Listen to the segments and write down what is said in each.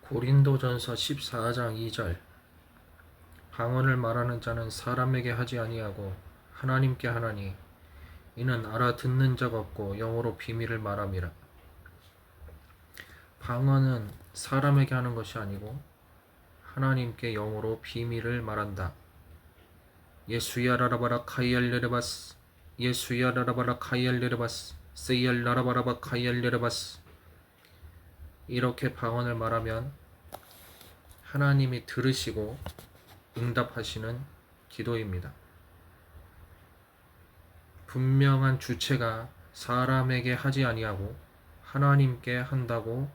고린도전서 14장 2절 방언을 말하는 자는 사람에게 하지 아니하고 하나님께 하나니 이는 알아듣는 자가 없고 영어로 비밀을 말함이라. 방언은 사람에게 하는 것이 아니고 하나님께 영어로 비밀을 말한다. 예수야라라바라 카이알레레바스 예수야라라바라 카이알레레바스 세이알라라바라바 카이알레레바스. 이렇게 방언을 말하면 하나님이 들으시고 응답하시는 기도입니다. 분명한 주체가 사람에게 하지 아니하고 하나님께 한다고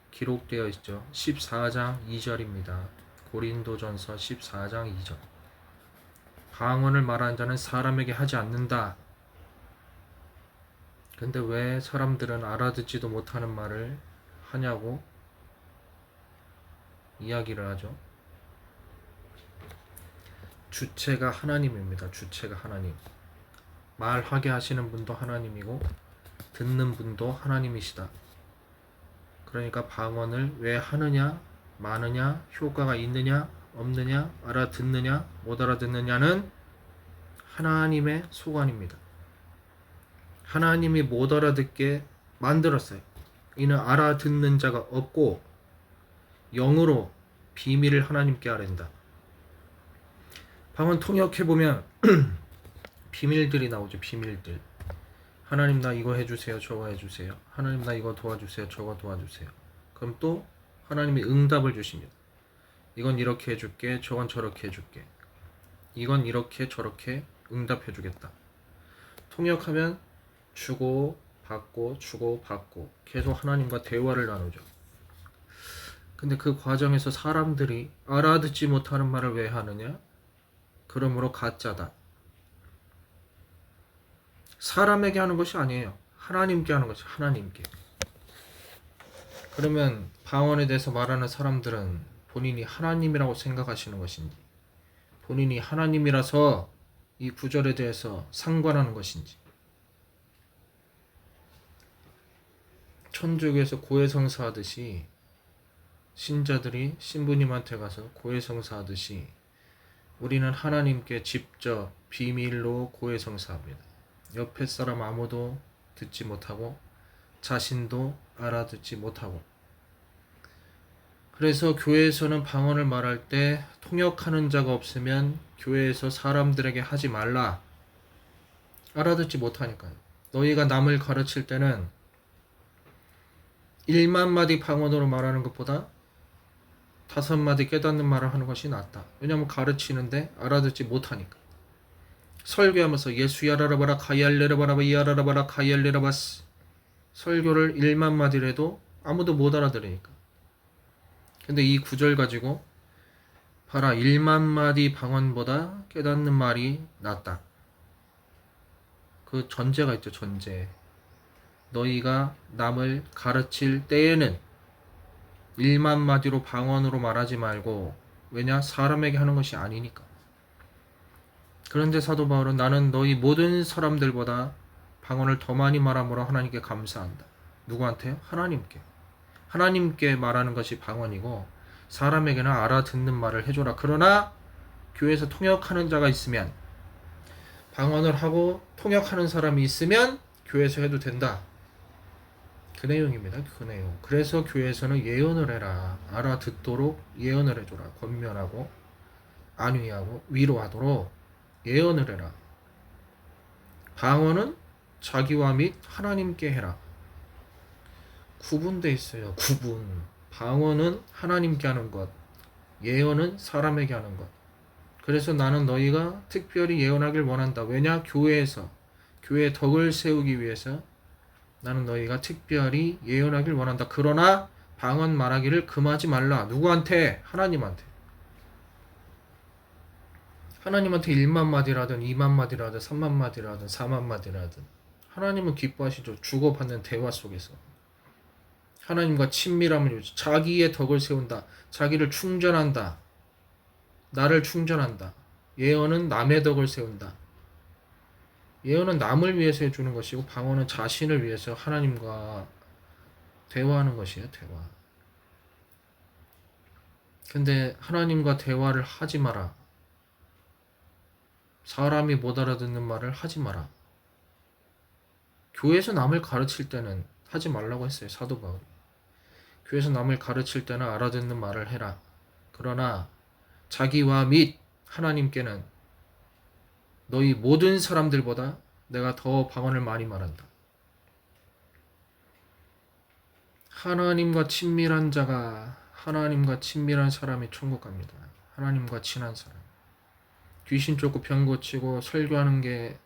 기록되어 있죠. 14장 2절입니다. 고린도전서 14장 2절. 방언을 말하는 자는 사람에게 하지 않는다. 근데 왜 사람들은 알아듣지도 못하는 말을 하냐고 이야기를 하죠. 주체가 하나님입니다. 주체가 하나님. 말하게 하시는 분도 하나님이고 듣는 분도 하나님이시다. 그러니까 방언을 왜 하느냐, 많으냐, 효과가 있느냐, 없느냐, 알아듣느냐, 못 알아듣느냐는 하나님의 소관입니다. 하나님이 못 알아듣게 만들었어요. 이는 알아듣는 자가 없고 영으로 비밀을 하나님께 아랜다. 방언 통역해보면 비밀들이 나오죠. 비밀들. 하나님 나 이거 해주세요. 저거 해주세요. 하나님 나 이거 도와주세요. 저거 도와주세요. 그럼 또 하나님이 응답을 주십니다. 이건 이렇게 해줄게. 저건 저렇게 해줄게. 이건 이렇게 저렇게 응답해주겠다. 통역하면 주고 받고 주고 받고 계속 하나님과 대화를 나누죠. 근데 그 과정에서 사람들이 알아듣지 못하는 말을 왜 하느냐? 그러므로 가짜다. 사람에게 하는 것이 아니에요. 하나님께 하는 것이 하나님께. 그러면 방언에 대해서 말하는 사람들은 본인이 하나님이라고 생각하시는 것인지, 본인이 하나님이라서 이 구절에 대해서 상관하는 것인지. 천주교에서 고해성사하듯이 신자들이 신부님한테 가서 고해성사하듯이 우리는 하나님께 직접 비밀로 고해성사합니다. 옆에 사람 아무도 듣지 못하고 자신도 알아듣지 못하고. 그래서 교회에서는 방언을 말할 때 통역하는 자가 없으면 교회에서 사람들에게 하지 말라. 알아듣지 못하니까요. 너희가 남을 가르칠 때는 1만 마디 방언으로 말하는 것보다 5마디 깨닫는 말을 하는 것이 낫다. 왜냐하면 가르치는데 알아듣지 못하니까. 설교하면서 예수야라라바라 카이알레라바라 이야라라바라 카이알레라바스 설교를 1만 마디를 해도 아무도 못 알아들으니까. 근데 이 구절 가지고 봐라 1만 마디 방언보다 깨닫는 말이 낫다. 그 전제가 있죠. 전제. 너희가 남을 가르칠 때에는 1만 마디로 방언으로 말하지 말고. 왜냐? 사람에게 하는 것이 아니니까. 그런데 사도 바울은 나는 너희 모든 사람들보다 방언을 더 많이 말함으로 하나님께 감사한다. 누구한테요? 하나님께. 하나님께 말하는 것이 방언이고 사람에게는 알아듣는 말을 해줘라. 그러나 교회에서 통역하는 자가 있으면, 방언을 하고 통역하는 사람이 있으면 교회에서 해도 된다. 그 내용입니다. 그 내용. 그래서 교회에서는 예언을 해라. 알아듣도록 예언을 해줘라. 권면하고 안위하고 위로하도록 예언을 해라. 방언은 자기와 및 하나님께 해라. 구분돼 있어요. 구분. 방언은 하나님께 하는 것, 예언은 사람에게 하는 것. 그래서 나는 너희가 특별히 예언하길 원한다. 왜냐? 교회에서 교회의 덕을 세우기 위해서 나는 너희가 특별히 예언하길 원한다. 그러나 방언 말하기를 금하지 말라. 누구한테? 하나님한테. 하나님한테 1만 마디라든 2만 마디라든 3만 마디라든 4만 마디라든 하나님은 기뻐하시죠. 주고받는 대화 속에서 하나님과 친밀함을 유지, 자기의 덕을 세운다. 자기를 충전한다. 나를 충전한다. 예언은 남의 덕을 세운다. 예언은 남을 위해서 해주는 것이고 방언은 자신을 위해서 하나님과 대화하는 것이에요. 대화. 근데 하나님과 대화를 하지 마라. 사람이 못 알아듣는 말을 하지 마라. 교회에서 남을 가르칠 때는 하지 말라고 했어요, 사도 바울이. 교회에서 남을 가르칠 때는 알아듣는 말을 해라. 그러나 자기와 및 하나님께는 너희 모든 사람들보다 내가 더 방언을 많이 말한다. 하나님과 친밀한 자가, 하나님과 친밀한 사람이 천국 갑니다. 하나님과 친한 사람. 귀신 쫓고 병 고치고 설교하는 게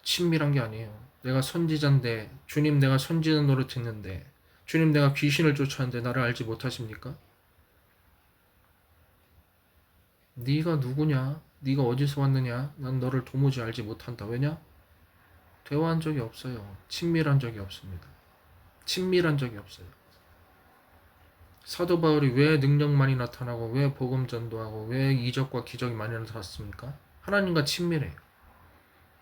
친밀한 게 아니에요. 내가 선지자인데, 주님 내가 선지자 노릇 했는데, 주님 내가 귀신을 쫓았는데 나를 알지 못하십니까? 네가 누구냐? 네가 어디서 왔느냐? 난 너를 도무지 알지 못한다. 왜냐? 대화한 적이 없어요. 친밀한 적이 없습니다. 친밀한 적이 없어요. 사도 바울이 왜 능력만이 나타나고 왜 복음 전도하고 왜 이적과 기적이 많이 나타났습니까? 하나님과 친밀해요.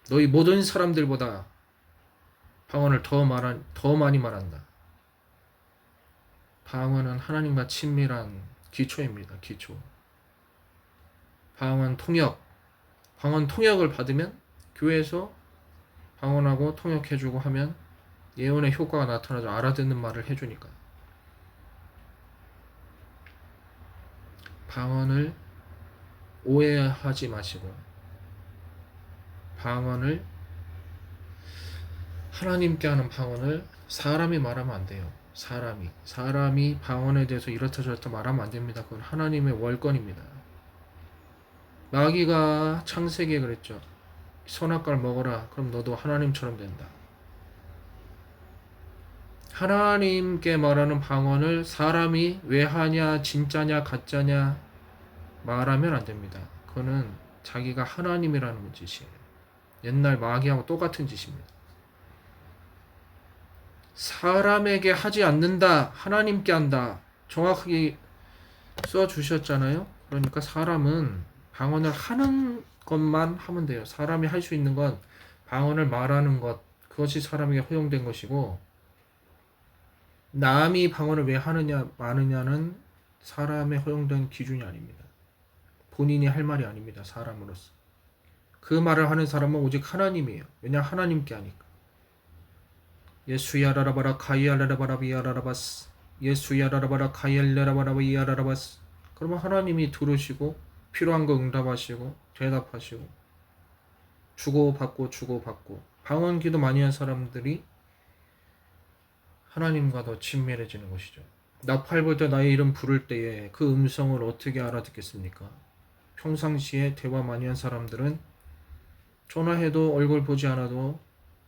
너희 모든 사람들보다 방언을 더 많이 말한다. 방언은 하나님과 친밀한 기초입니다. 기초. 방언 통역을 받으면 교회에서 방언하고 통역해주고 하면 예언의 효과가 나타나죠. 알아듣는 말을 해주니까. 방언을 오해하지 마시고 방언을 하나님께 하는 방언을 사람이 말하면 안 돼요. 사람이 방언에 대해서 이렇다 저렇다 말하면 안 됩니다. 그건 하나님의 월권입니다. 마귀가 창세기에 그랬죠. 선악과를 먹어라. 그럼 너도 하나님처럼 된다. 하나님께 말하는 방언을 사람이 왜 하냐, 진짜냐, 가짜냐 말하면 안 됩니다. 그거는 자기가 하나님이라는 짓이에요. 옛날 마귀하고 똑같은 짓입니다. 사람에게 하지 않는다. 하나님께 한다. 정확하게 써주셨잖아요. 그러니까 사람은 방언을 하는 것만 하면 돼요. 사람이 할 수 있는 건 방언을 말하는 것. 그것이 사람에게 허용된 것이고 남이 방언을 왜 하느냐 마느냐는 사람의 허용된 기준이 아닙니다. 본인이 할 말이 아닙니다. 사람으로서. 그 말을 하는 사람은 오직 하나님이에요. 왜냐 하나님께 하니까. 예수야라라바라 카이알라라바라 비아라라바스 예수야라라바라 카이알라라바라 비아라라바스. 그러면 하나님이 들으시고 필요한 거 응답하시고 대답하시고 주고받고 방언 기도 많이 한 사람들이 하나님과 더 친밀해지는 것이죠. 나팔 불 때 나의 이름 부를 때에 그 음성을 어떻게 알아듣겠습니까? 평상시에 대화 많이 한 사람들은 전화해도 얼굴 보지 않아도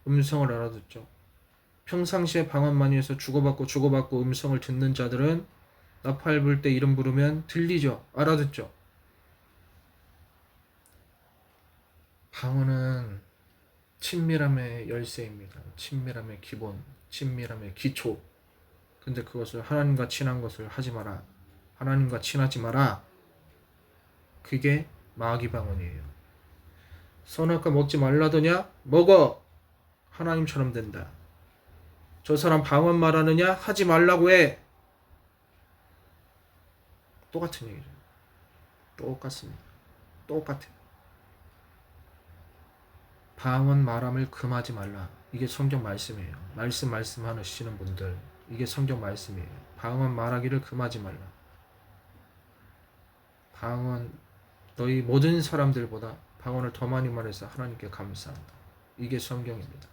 음성을 알아듣죠. 평상시에 방언 많이 해서 주고받고 음성을 듣는 자들은 나팔 불 때 이름 부르면 들리죠. 알아듣죠. 방언은 친밀함의 열쇠입니다. 친밀함의 기본, 친밀함의 기초. 근데 그것을 하나님과 친한 것을 하지 마라. 하나님과 친하지 마라. 그게 마귀 방언이에요. 선악과 먹지 말라더냐? 먹어. 하나님처럼 된다. 저 사람 방언 말하느냐? 하지 말라고 해. 똑같은 얘기죠. 똑같습니다. 똑같아요. 방언 말함을 금하지 말라. 이게 성경 말씀이에요. 말씀하시는 분들 이게 성경 말씀이에요. 방언 말하기를 금하지 말라. 방언 너희 모든 사람들보다 방언을 더 많이 말해서 하나님께 감사한다. 이게 성경입니다.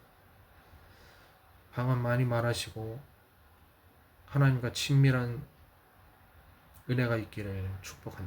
방언 많이 말하시고 하나님과 친밀한 은혜가 있기를 축복합니다.